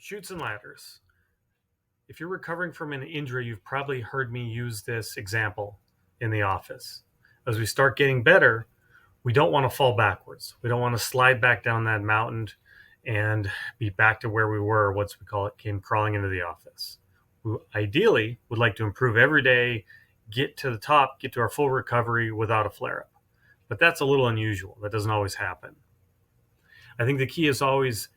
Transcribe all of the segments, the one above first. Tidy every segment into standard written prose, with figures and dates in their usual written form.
Chutes and ladders. If you're recovering from an injury, you've probably heard me use this example in the office. As we start getting better, we don't want to fall backwards. We don't want to slide back down that mountain and be back to where we were once came crawling into the office. We ideally would like to improve every day, get to the top, get to our full recovery without a flare up. But that's a little unusual. That doesn't always happen. I think the key is always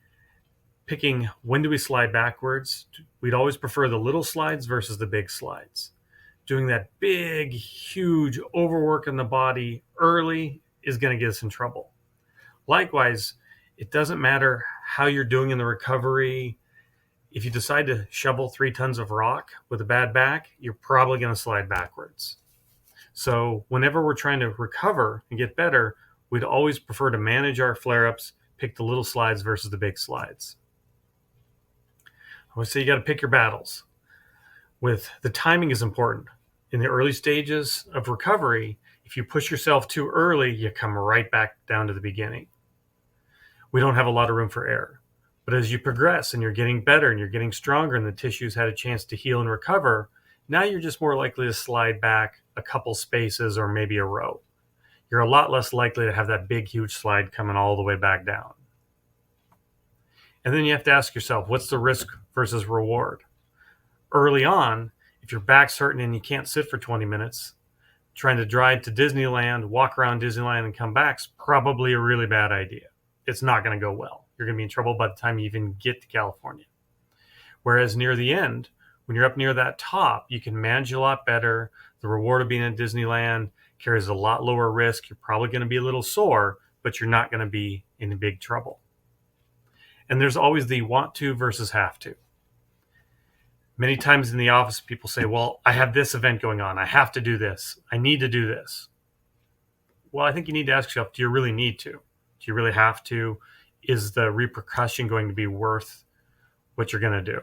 picking when do we slide backwards. We'd always prefer the little slides versus the big slides. Doing that big, huge overwork in the body early is going to get us in trouble. Likewise, it doesn't matter how you're doing in the recovery. If you decide to shovel 3 tons of rock with a bad back, you're probably going to slide backwards. So whenever we're trying to recover and get better, we'd always prefer to manage our flare-ups, pick the little slides versus the big slides. I would say you got to pick your battles. The timing is important. In the early stages of recovery, if you push yourself too early, you come right back down to the beginning. We don't have a lot of room for error. But as you progress and you're getting better and you're getting stronger and the tissue's had a chance to heal and recover, now you're just more likely to slide back a couple spaces or maybe a row. You're a lot less likely to have that big, huge slide coming all the way back down. And then you have to ask yourself, what's the risk versus reward? Early on, if your back's hurting and you can't sit for 20 minutes, trying to drive to Disneyland, walk around Disneyland and come back's probably a really bad idea. It's not going to go well. You're going to be in trouble by the time you even get to California. Whereas near the end, when you're up near that top, you can manage a lot better. The reward of being in Disneyland carries a lot lower risk. You're probably going to be a little sore, but you're not going to be in big trouble. And there's always the want to versus have to. Many times in the office, people say, well, I have this event going on. I have to do this. I need to do this. Well, I think you need to ask yourself, do you really need to? Do you really have to? Is the repercussion going to be worth what you're going to do?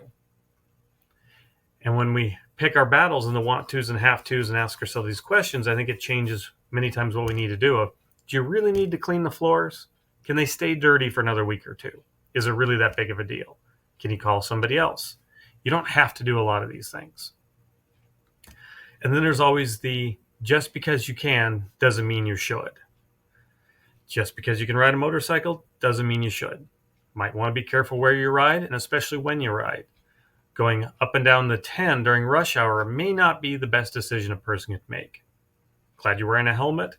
And when we pick our battles in the want tos and have tos and ask ourselves these questions, I think it changes many times what we need to do. Do you really need to clean the floors? Can they stay dirty for another week or two? Is it really that big of a deal? Can you call somebody else? You don't have to do a lot of these things. And then there's always the just because you can doesn't mean you should. Just because you can ride a motorcycle doesn't mean you should. Might want to be careful where you ride and especially when you ride. Going up and down the 10 during rush hour may not be the best decision a person can make. Glad you're wearing a helmet,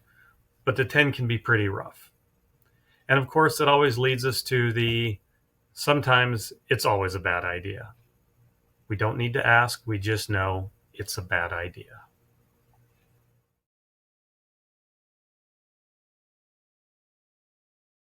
but the 10 can be pretty rough. And of course, it always leads us to sometimes it's always a bad idea. We don't need to ask, we just know it's a bad idea.